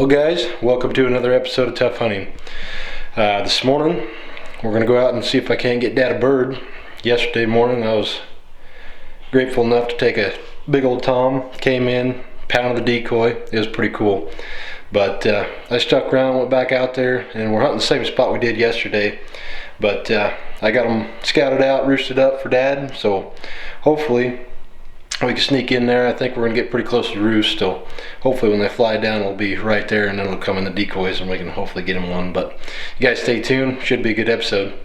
Hello guys, welcome to another episode of Tough Hunting. This morning we're going to go out and see if I can't get Dad a bird. Yesterday morning I was grateful enough to take a big old tom, came in, pounded the decoy. It was pretty cool. But I stuck around, went back out there, and we're hunting the same spot we did yesterday. But I got them scouted out, roosted up for Dad, so hopefully we can sneak in there. I think we're gonna get pretty close to roost, so hopefully when they fly down we'll be right there, and then it'll come in the decoys and we can hopefully get them one. But you guys stay tuned, should be a good episode.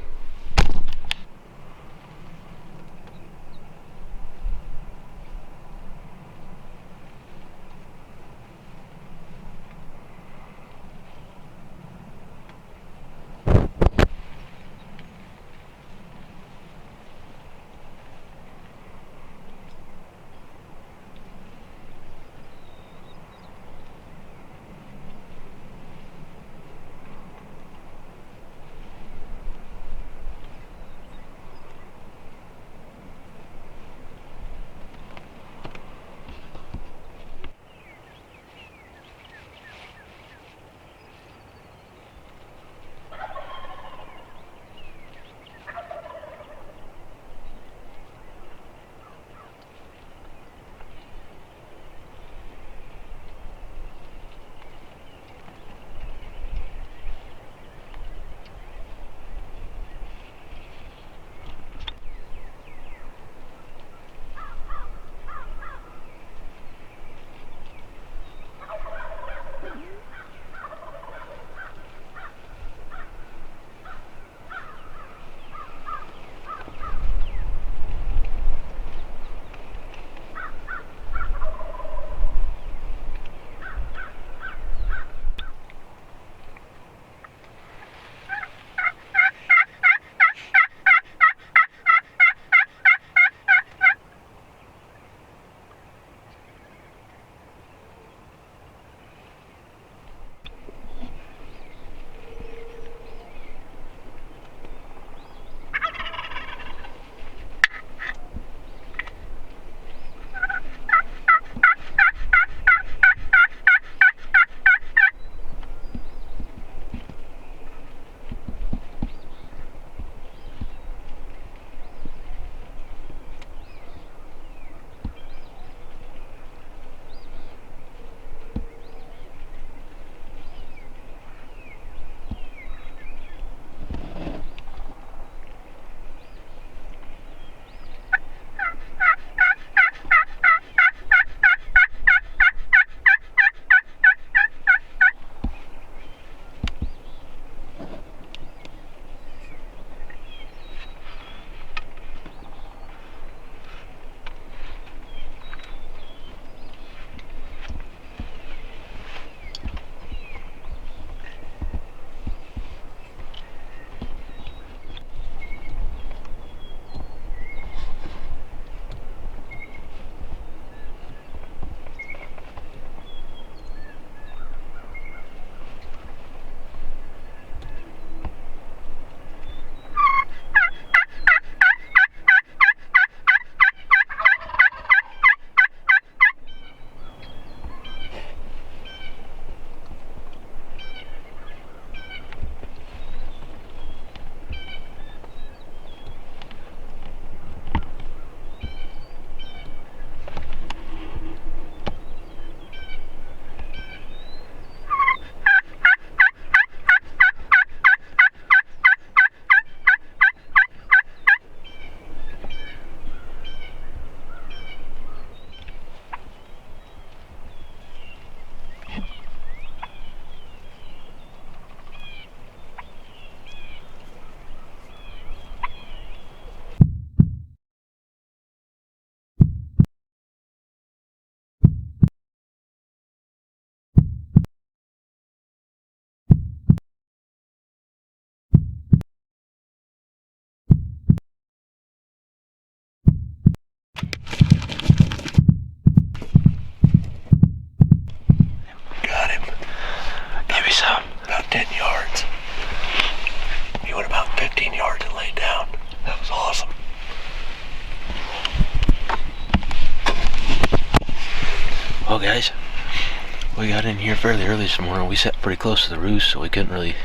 We got in here fairly early this morning. We sat pretty close to the roost, so we couldn't really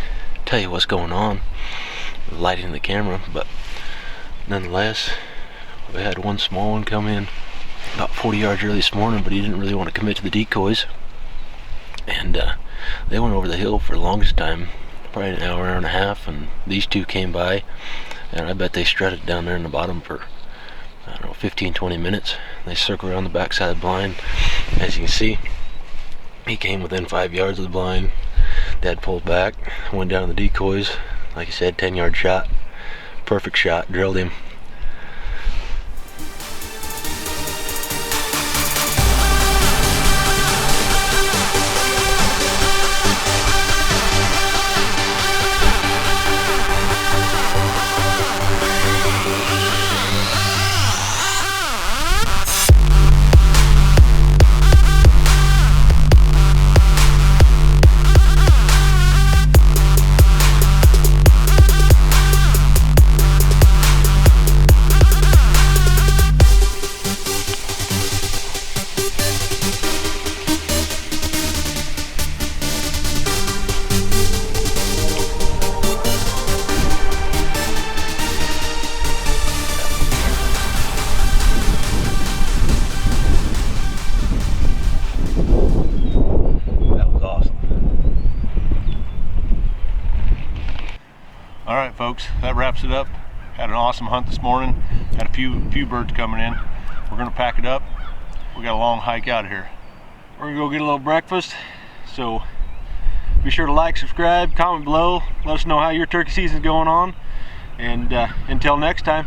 tell you what's going on with lighting the camera, but nonetheless, we had one small one come in about 40 yards early this morning, but he didn't really want to commit to the decoys, and they went over the hill for the longest time, probably an hour and a half, and these two came by, and I bet they strutted down there in the bottom for, I don't know, 15-20 minutes. They circled around the backside of the blind. As you can see, he came within 5 yards of the blind. Dad pulled back, went down to the decoys. Like I said, 10-yard shot, perfect shot, drilled him. Alright folks, that wraps it up. Had an awesome hunt this morning. Had a few birds coming in. We're gonna pack it up. We got a long hike out of here. We're gonna go get a little breakfast. So be sure to like, subscribe, comment below. Let us know how your turkey season's going on. And until next time.